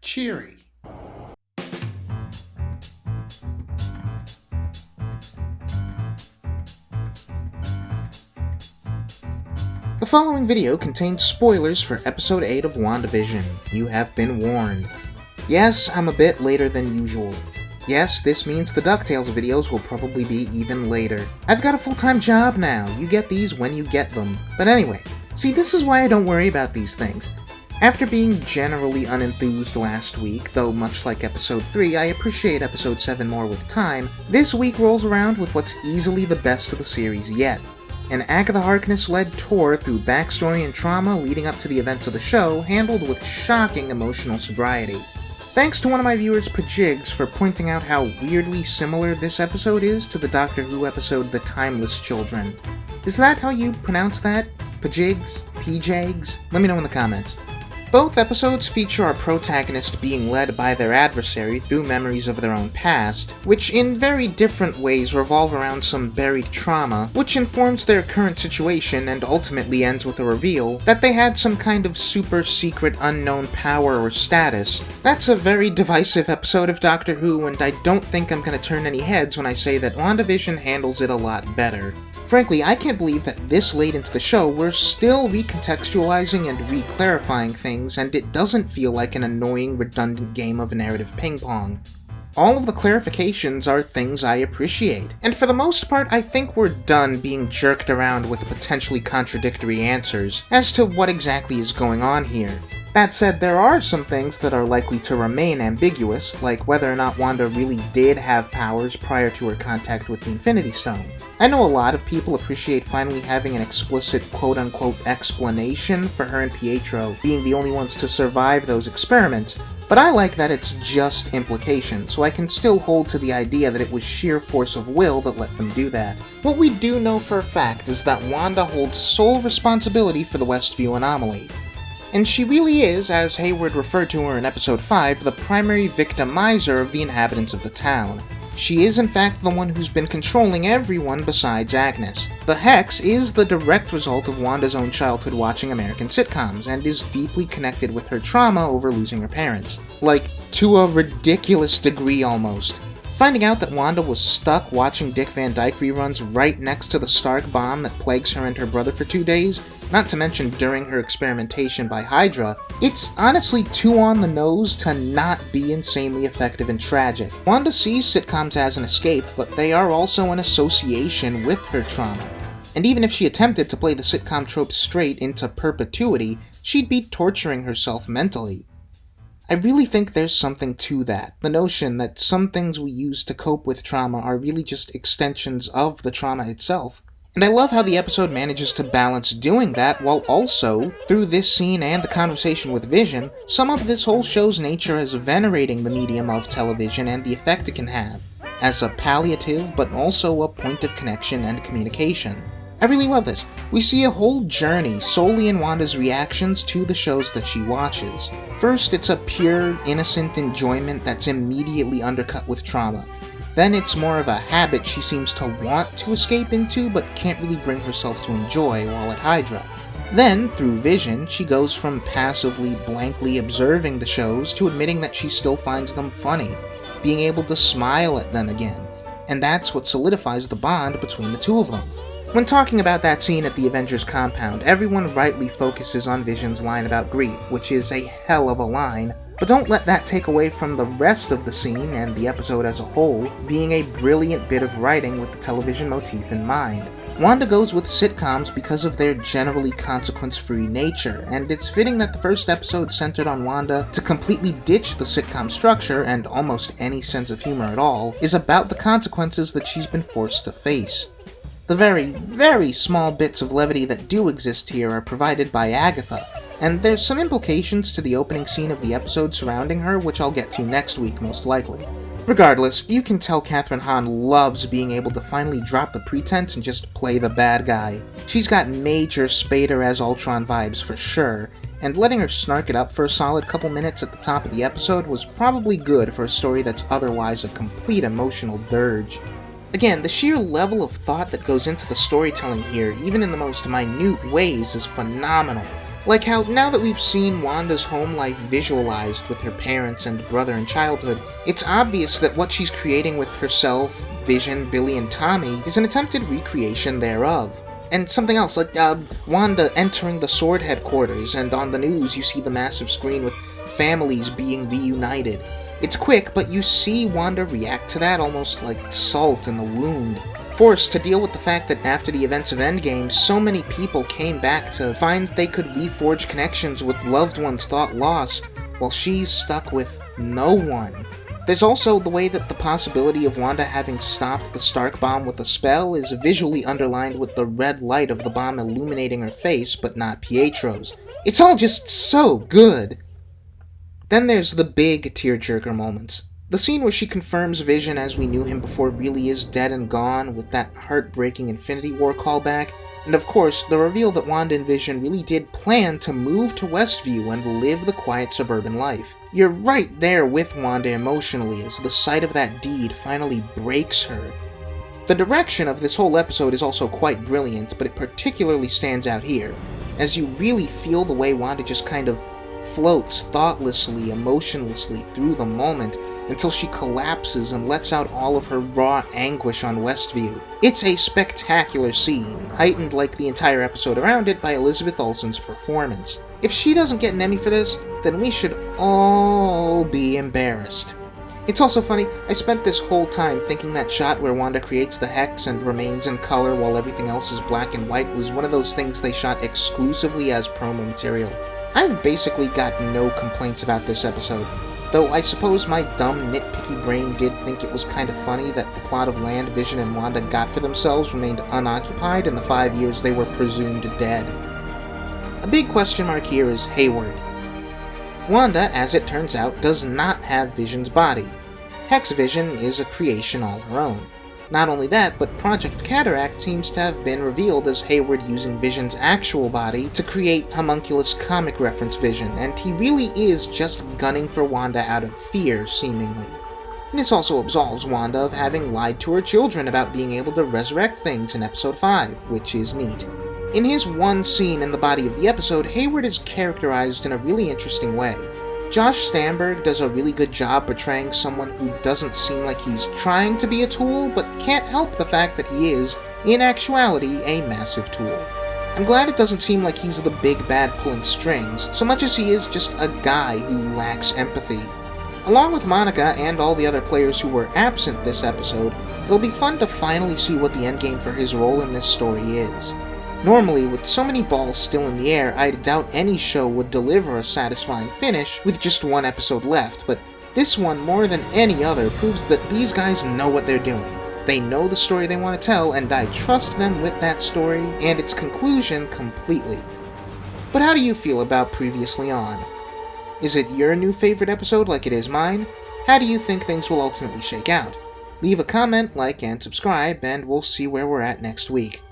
cheery. The following video contains spoilers for episode 8 of Wandavision. You have been warned. Yes, I'm a bit later than usual. Yes, this means the DuckTales videos will probably be even later. I've got a full-time job now. You get these when you get them. But anyway, see, this is why I don't worry about these things. After being generally unenthused last week, though much like episode 3, I appreciate episode 7 more with time, this week rolls around with what's easily the best of the series yet. An Agatha Harkness-led tour through backstory and trauma leading up to the events of the show, handled with shocking emotional sobriety. Thanks to one of my viewers, Pajigs, for pointing out how weirdly similar this episode is to the Doctor Who episode The Timeless Children. Is that how you pronounce that? Pajigs? Pjags? Let me know in the comments. Both episodes feature our protagonist being led by their adversary through memories of their own past, which in very different ways revolve around some buried trauma, which informs their current situation and ultimately ends with a reveal that they had some kind of super secret unknown power or status. That's a very divisive episode of Doctor Who, and I don't think I'm gonna turn any heads when I say that Wandavision handles it a lot better. Frankly, I can't believe that this late into the show we're still re-contextualizing and re-clarifying things, and it doesn't feel like an annoying, redundant game of narrative ping-pong. All of the clarifications are things I appreciate, and for the most part I think we're done being jerked around with potentially contradictory answers as to what exactly is going on here. That said, there are some things that are likely to remain ambiguous, like whether or not Wanda really did have powers prior to her contact with the Infinity Stone. I know a lot of people appreciate finally having an explicit quote-unquote explanation for her and Pietro being the only ones to survive those experiments, but I like that it's just implication, so I can still hold to the idea that it was sheer force of will that let them do that. What we do know for a fact is that Wanda holds sole responsibility for the Westview anomaly. And she really is, as Hayward referred to her in episode 5, the primary victimizer of the inhabitants of the town. She is in fact the one who's been controlling everyone besides Agnes. The Hex is the direct result of Wanda's own childhood watching American sitcoms, and is deeply connected with her trauma over losing her parents. Like, to a ridiculous degree almost. Finding out that Wanda was stuck watching Dick Van Dyke reruns right next to the Stark bomb that plagues her and her brother for 2 days, not to mention during her experimentation by Hydra, it's honestly too on the nose to not be insanely effective and tragic. Wanda sees sitcoms as an escape, but they are also an association with her trauma. And even if she attempted to play the sitcom trope straight into perpetuity, she'd be torturing herself mentally. I really think there's something to that, the notion that some things we use to cope with trauma are really just extensions of the trauma itself. And I love how the episode manages to balance doing that while also, through this scene and the conversation with Vision, sum up this whole show's nature as venerating the medium of television and the effect it can have, as a palliative but also a point of connection and communication. I really love this. We see a whole journey solely in Wanda's reactions to the shows that she watches. First, it's a pure, innocent enjoyment that's immediately undercut with trauma. Then it's more of a habit she seems to want to escape into but can't really bring herself to enjoy while at Hydra. Then, through Vision, she goes from passively, blankly observing the shows to admitting that she still finds them funny, being able to smile at them again, and that's what solidifies the bond between the two of them. When talking about that scene at the Avengers compound, everyone rightly focuses on Vision's line about grief, which is a hell of a line, but don't let that take away from the rest of the scene and the episode as a whole being a brilliant bit of writing with the television motif in mind. Wanda goes with sitcoms because of their generally consequence-free nature, and it's fitting that the first episode centered on Wanda to completely ditch the sitcom structure and almost any sense of humor at all is about the consequences that she's been forced to face. The very, very small bits of levity that do exist here are provided by Agatha, and there's some implications to the opening scene of the episode surrounding her, which I'll get to next week most likely. Regardless, you can tell Kathryn Hahn loves being able to finally drop the pretense and just play the bad guy. She's got major Spader as Ultron vibes for sure, and letting her snark it up for a solid couple minutes at the top of the episode was probably good for a story that's otherwise a complete emotional dirge. Again, the sheer level of thought that goes into the storytelling here, even in the most minute ways, is phenomenal. Like how, now that we've seen Wanda's home life visualized with her parents and brother in childhood, it's obvious that what she's creating with herself, Vision, Billy, and Tommy is an attempted recreation thereof. And something else, like Wanda entering the Sword headquarters, and on the news you see the massive screen with families being reunited. It's quick, but you see Wanda react to that almost like salt in the wound. Forced to deal with the fact that after the events of Endgame, so many people came back to find they could reforge connections with loved ones thought lost, while she's stuck with no one. There's also the way that the possibility of Wanda having stopped the Stark bomb with a spell is visually underlined with the red light of the bomb illuminating her face, but not Pietro's. It's all just so good! Then there's the big tearjerker moments. The scene where she confirms Vision as we knew him before really is dead and gone, with that heartbreaking Infinity War callback, and of course, the reveal that Wanda and Vision really did plan to move to Westview and live the quiet suburban life. You're right there with Wanda emotionally as the sight of that deed finally breaks her. The direction of this whole episode is also quite brilliant, but it particularly stands out here, as you really feel the way Wanda just kind of floats thoughtlessly, emotionlessly through the moment until she collapses and lets out all of her raw anguish on Westview. It's a spectacular scene, heightened like the entire episode around it by Elizabeth Olsen's performance. If she doesn't get an Emmy for this, then we should all be embarrassed. It's also funny, I spent this whole time thinking that shot where Wanda creates the hex and remains in color while everything else is black and white was one of those things they shot exclusively as promo material. I've basically got no complaints about this episode, though I suppose my dumb nitpicky brain did think it was kind of funny that the plot of land Vision and Wanda got for themselves remained unoccupied in the 5 years they were presumed dead. A big question mark here is Hayward. Wanda, as it turns out, does not have Vision's body. Hex Vision is a creation all her own. Not only that, but Project Cataract seems to have been revealed as Hayward using Vision's actual body to create homunculus comic reference Vision, and he really is just gunning for Wanda out of fear, seemingly. This also absolves Wanda of having lied to her children about being able to resurrect things in episode 5, which is neat. In his one scene in the body of the episode, Hayward is characterized in a really interesting way. Josh Stamberg does a really good job portraying someone who doesn't seem like he's trying to be a tool, but can't help the fact that he is, in actuality, a massive tool. I'm glad it doesn't seem like he's the big bad pulling strings, so much as he is just a guy who lacks empathy. Along with Monica and all the other players who were absent this episode, it'll be fun to finally see what the endgame for his role in this story is. Normally, with so many balls still in the air, I doubt any show would deliver a satisfying finish with just one episode left, but this one, more than any other, proves that these guys know what they're doing. They know the story they want to tell, and I trust them with that story and its conclusion completely. But how do you feel about Previously On? Is it your new favorite episode like it is mine? How do you think things will ultimately shake out? Leave a comment, like, and subscribe, and we'll see where we're at next week.